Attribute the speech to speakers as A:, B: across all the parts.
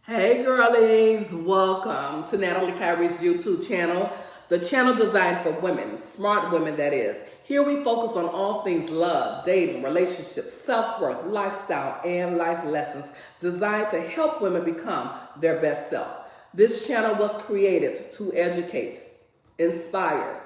A: Hey girlies, welcome to Natalie Kyrie's YouTube channel, the channel designed for women, smart women that is. Here we focus on all things love, dating, relationships, self-worth, lifestyle, and life lessons designed to help women become their best self. This channel was created to educate, inspire,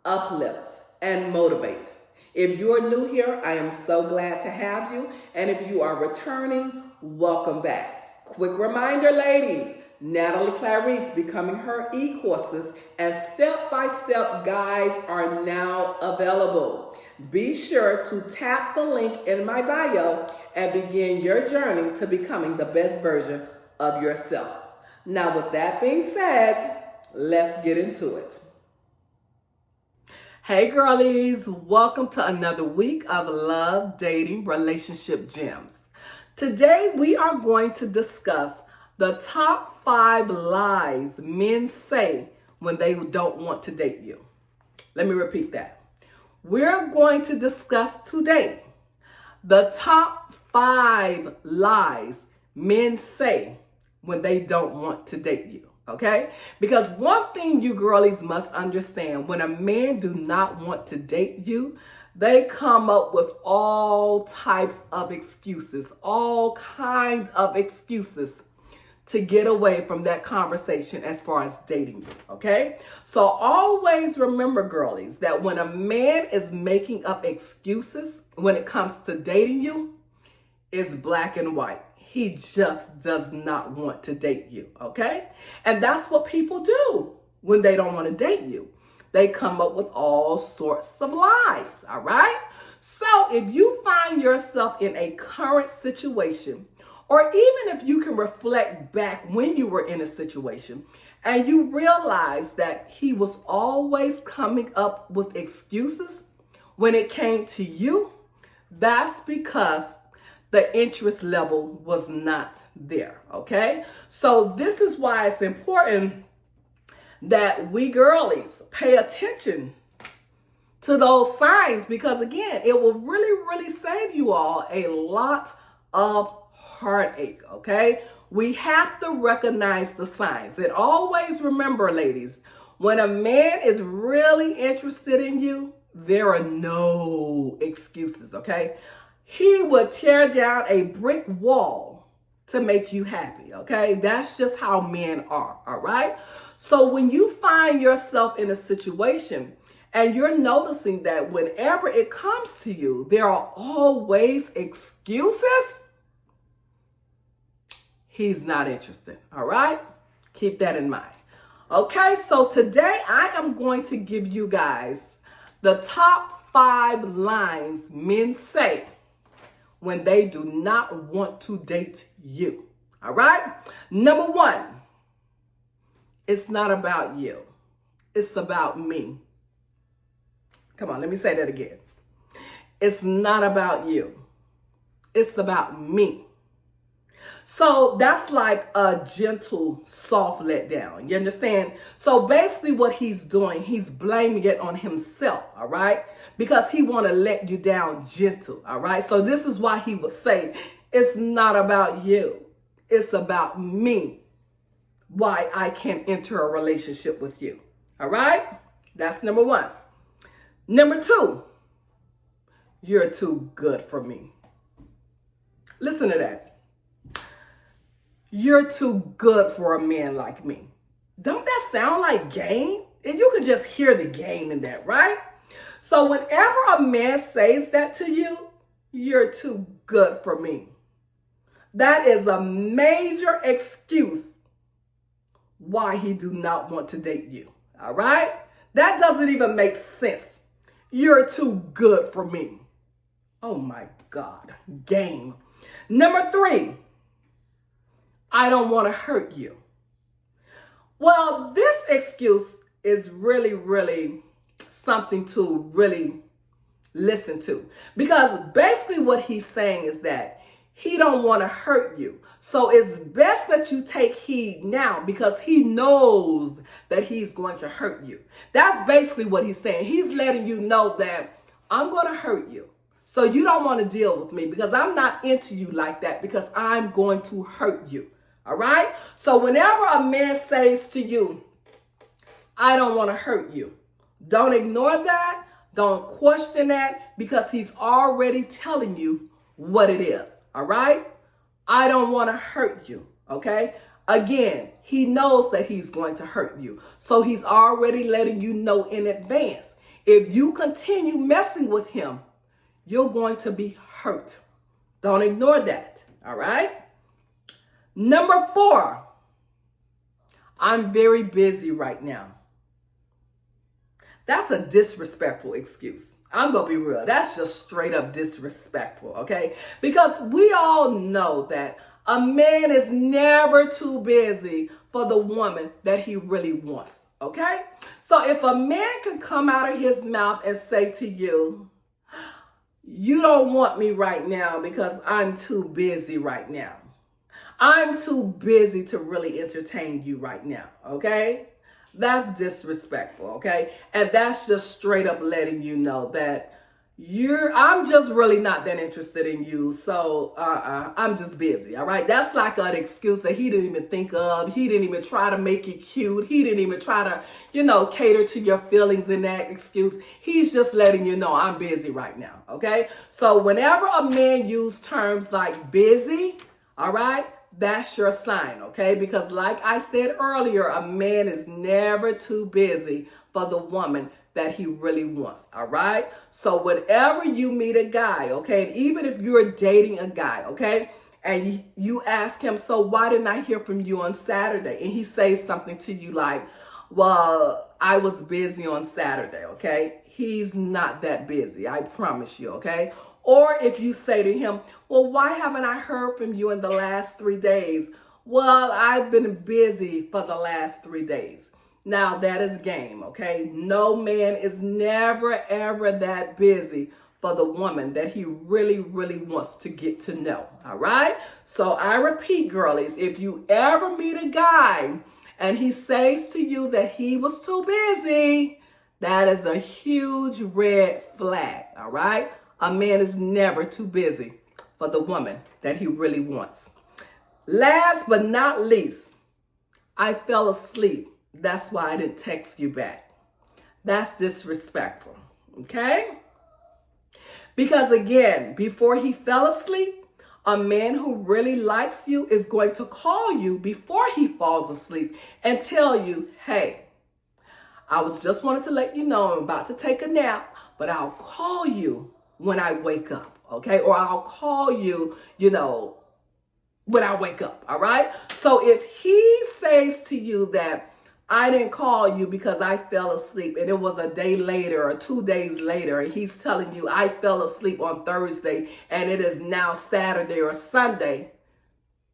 A: uplift, and motivate. If you're new here, I am so glad to have you. And if you are returning, welcome back. Quick reminder, ladies, Natalie Clarice Becoming Her e-courses and step-by-step guides are now available. Be sure to tap the link in my bio and begin your journey to becoming the best version of yourself. Now, with that being said, let's get into it. Hey girlies, welcome to another week of Love, Dating, Relationship Gems. Today we are going to discuss the top 5 lies men say when they don't want to date you. Let me repeat that. We're going to discuss today the top 5 lies men say when they don't want to date you. Okay? Because one thing you girlies must understand, when a man do not want to date you, they come up with all types of excuses, all kinds of excuses to get away from that conversation as far as dating you, okay? So always remember, girlies, that when a man is making up excuses when it comes to dating you, it's black and white. He just does not want to date you, okay? And that's what people do when they don't want to date you. They come up with all sorts of lies, all right? So if you find yourself in a current situation, or even if you can reflect back when you were in a situation and you realize that he was always coming up with excuses when it came to you, that's because the interest level was not there, okay? So this is why it's important that we girlies pay attention to those signs, because again, it will really save you all a lot of heartache, okay? We have to recognize the signs. And always remember, ladies, when a man is really interested in you, there are no excuses, okay? He would tear down a brick wall to make you happy, okay? That's just how men are, all right? So when you find yourself in a situation and you're noticing that whenever it comes to you, there are always excuses, he's not interested, all right? Keep that in mind. Okay, so today I am going to give you guys the top 5 lines men say when they do not want to date you, all right? Number 1, it's not about you. It's about me. Come on, let me say that again. It's not about you. It's about me. So that's like a gentle, soft letdown. You understand? So basically what he's doing, he's blaming it on himself, all right? Because he want to let you down gentle, all right? So this is why he would say, it's not about you. It's about me. Why I can't enter a relationship with you, all right? That's number 1. Number 2, you're too good for me. Listen to that. You're too good for a man like me. Don't that sound like game? And you could just hear the game in that, right? So whenever a man says that to you, you're too good for me. That is a major excuse why he do not want to date you, all right? That doesn't even make sense. You're too good for me. Oh my God, game. Number 3, I don't want to hurt you. Well, this excuse is really something to really listen to, because basically what he's saying is that he don't want to hurt you. So it's best that you take heed now, because he knows that he's going to hurt you. That's basically what he's saying. He's letting you know that I'm going to hurt you. So you don't want to deal with me because I'm not into you like that, because I'm going to hurt you. All right? So whenever a man says to you, I don't want to hurt you, don't ignore that. Don't question that, because he's already telling you what it is. All right? I don't want to hurt you. Okay? Again, he knows that he's going to hurt you. So he's already letting you know in advance. If you continue messing with him, you're going to be hurt. Don't ignore that. All right? Number 4, I'm very busy right now. That's a disrespectful excuse. I'm going to be real. That's just straight up disrespectful, okay? Because we all know that a man is never too busy for the woman that he really wants, okay? So if a man can come out of his mouth and say to you, you don't want me right now because I'm too busy right now. I'm too busy to really entertain you right now, okay? That's disrespectful, okay? And that's just straight up letting you know that I'm just really not that interested in you. So I'm just busy, all right? That's like an excuse that he didn't even think of. He didn't even try to make it cute. He didn't even try to, cater to your feelings in that excuse. He's just letting you know I'm busy right now, okay? So whenever a man uses terms like busy, all right, that's your sign, okay? Because like I said earlier, a man is never too busy for the woman that he really wants, all right? So whenever you meet a guy, okay, and even if you're dating a guy, okay, and you ask him, so why didn't I hear from you on Saturday? And he says something to you like, well, I was busy on Saturday, okay? He's not that busy, I promise you, okay? Or if you say to him, well, why haven't I heard from you in the last 3 days? Well, I've been busy for the last 3 days. Now that is game, okay? No man is never, ever that busy for the woman that he really, really wants to get to know, all right? So I repeat, girlies, if you ever meet a guy and he says to you that he was too busy, that is a huge red flag, all right? A man is never too busy for the woman that he really wants. Last but not least, I fell asleep. That's why I didn't text you back. That's disrespectful, okay? Because again, before he fell asleep, a man who really likes you is going to call you before he falls asleep and tell you, hey, I was just wanted to let you know I'm about to take a nap, but I'll call you when I wake up, okay? Or I'll call you, when I wake up, all right? So if he says to you that I didn't call you because I fell asleep and it was a day later or 2 days later, and he's telling you I fell asleep on Thursday and it is now Saturday or Sunday,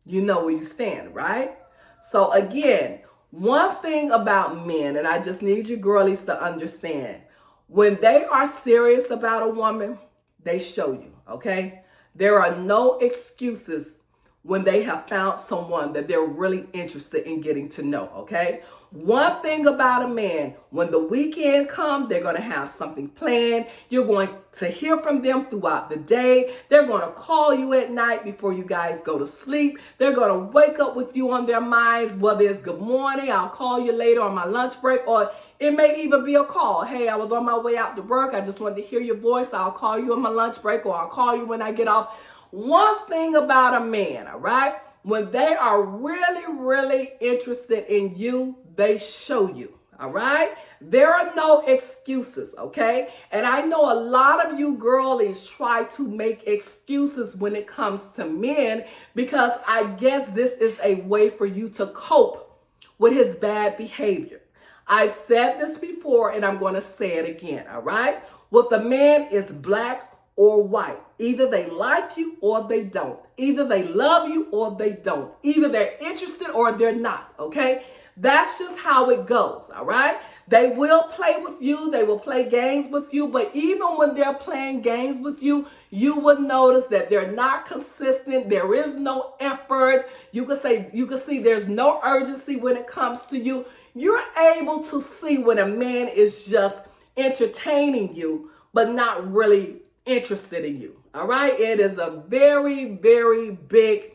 A: you know where you stand, right? So again, one thing about men, and I just need you girlies to understand, when they are serious about a woman, they show you, okay? There are no excuses when they have found someone that they're really interested in getting to know, okay? One thing about a man, when the weekend comes, they're going to have something planned. You're going to hear from them throughout the day. They're going to call you at night before you guys go to sleep. They're going to wake up with you on their minds, whether it's good morning, I'll call you later on my lunch break, or it may even be a call. Hey, I was on my way out to work. I just wanted to hear your voice. I'll call you on my lunch break, or I'll call you when I get off. One thing about a man, all right? When they are really, really interested in you, they show you, all right? There are no excuses, okay? And I know a lot of you girlies try to make excuses when it comes to men, because I guess this is a way for you to cope with his bad behavior. I've said this before and I'm going to say it again, all right? With a man is black or white. Either they like you or they don't. Either they love you or they don't. Either they're interested or they're not, okay? That's just how it goes, all right? They will play with you. They will play games with you. But even when they're playing games with you, you would notice that they're not consistent. There is no effort. You could see there's no urgency when it comes to you. You're able to see when a man is just entertaining you, but not really interested in you. All right? It is a very, very big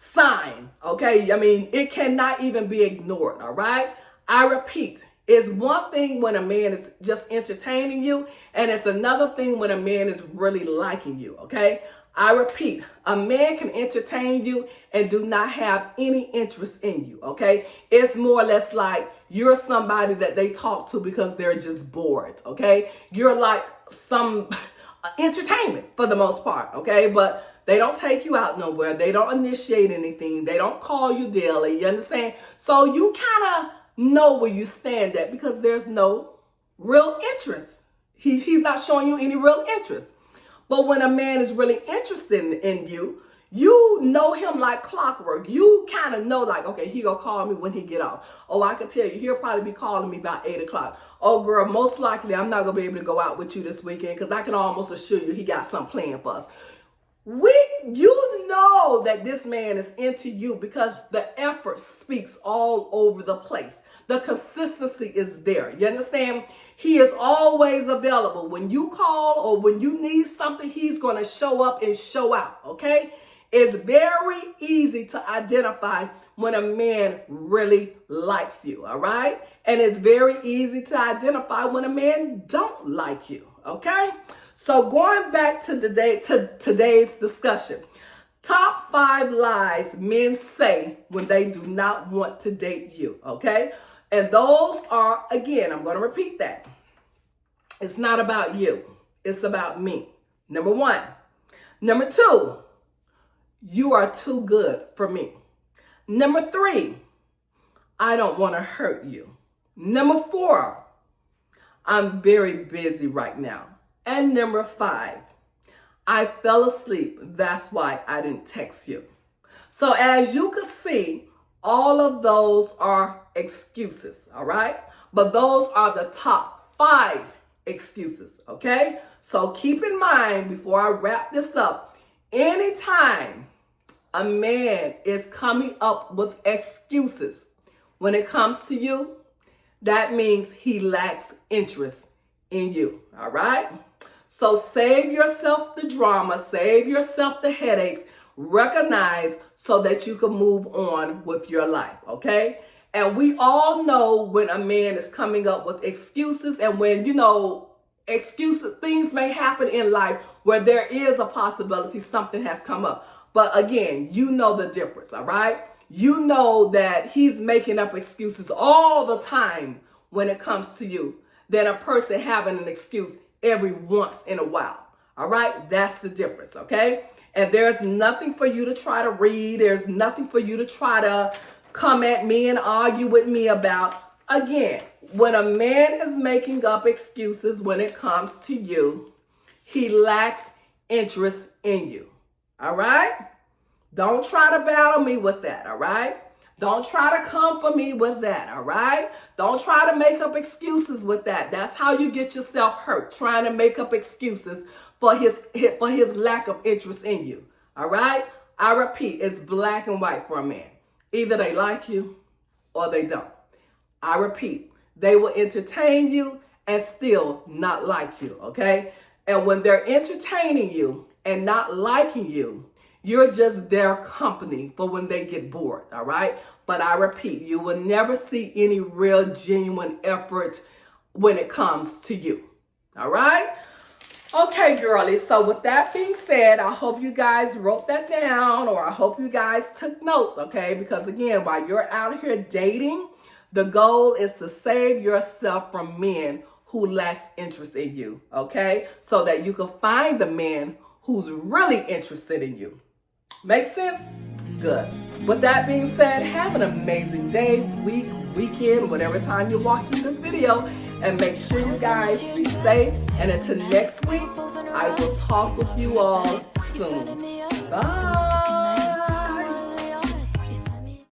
A: sign, okay? I mean, it cannot even be ignored, all right? I repeat, it's one thing when a man is just entertaining you, and it's another thing when a man is really liking you, okay? I repeat, a man can entertain you and do not have any interest in you, okay? It's more or less like you're somebody that they talk to because they're just bored, okay? You're like some entertainment for the most part, okay? But they don't take you out nowhere. They don't initiate anything. They don't call you daily, you understand? So you kind of know where you stand at because there's no real interest. He's not showing you any real interest. But when a man is really interested in you, you know him like clockwork. You kind of know like, okay, he gonna call me when he get off. Oh, I can tell you, he'll probably be calling me about 8 o'clock. Oh, girl, most likely I'm not gonna be able to go out with you this weekend because I can almost assure you he got something planned for us. You know that this man is into you because the effort speaks all over the place. The consistency is there. You understand? He is always available. When you call or when you need something, he's going to show up and show out. Okay? It's very easy to identify when a man really likes you. All right? And it's very easy to identify when a man don't like you. Okay? So going back to today's discussion, top 5 lies men say when they do not want to date you, okay? And those are, again, I'm going to repeat that. It's not about you. It's about me. Number 1. Number 2, you are too good for me. Number 3, I don't want to hurt you. Number 4, I'm very busy right now. And number 5, I fell asleep. That's why I didn't text you. So as you can see, all of those are excuses, all right? But those are the top 5 excuses, okay? So keep in mind before I wrap this up, anytime a man is coming up with excuses when it comes to you, that means he lacks interest in you, all right? So save yourself the drama, save yourself the headaches, recognize so that you can move on with your life, okay? And we all know when a man is coming up with excuses and when, excuses, things may happen in life where there is a possibility something has come up. But again, you know the difference, all right? You know that he's making up excuses all the time when it comes to you than a person having an excuse every once in a while. All right? That's the difference, okay? And there's nothing for you to try to read. There's nothing for you to try to come at me and argue with me about. Again, when a man is making up excuses when it comes to you, he lacks interest in you. All right? Don't try to battle me with that, all right? Don't try to come for me with that, all right? Don't try to make up excuses with that. That's how you get yourself hurt, trying to make up excuses for his lack of interest in you, all right? I repeat, it's black and white for a man. Either they like you or they don't. I repeat, they will entertain you and still not like you, okay? And when they're entertaining you and not liking you, you're just their company for when they get bored, all right? But I repeat, you will never see any real genuine effort when it comes to you, all right? Okay, girlies, so with that being said, I hope you guys wrote that down or I hope you guys took notes, okay? Because again, while you're out here dating, the goal is to save yourself from men who lacks interest in you, okay? So that you can find the man who's really interested in you. Make sense? Good. With that being said, have an amazing day, week, weekend, whatever time you're watching this video. And make sure you guys be safe. And until next week, I will talk with you all soon. Bye.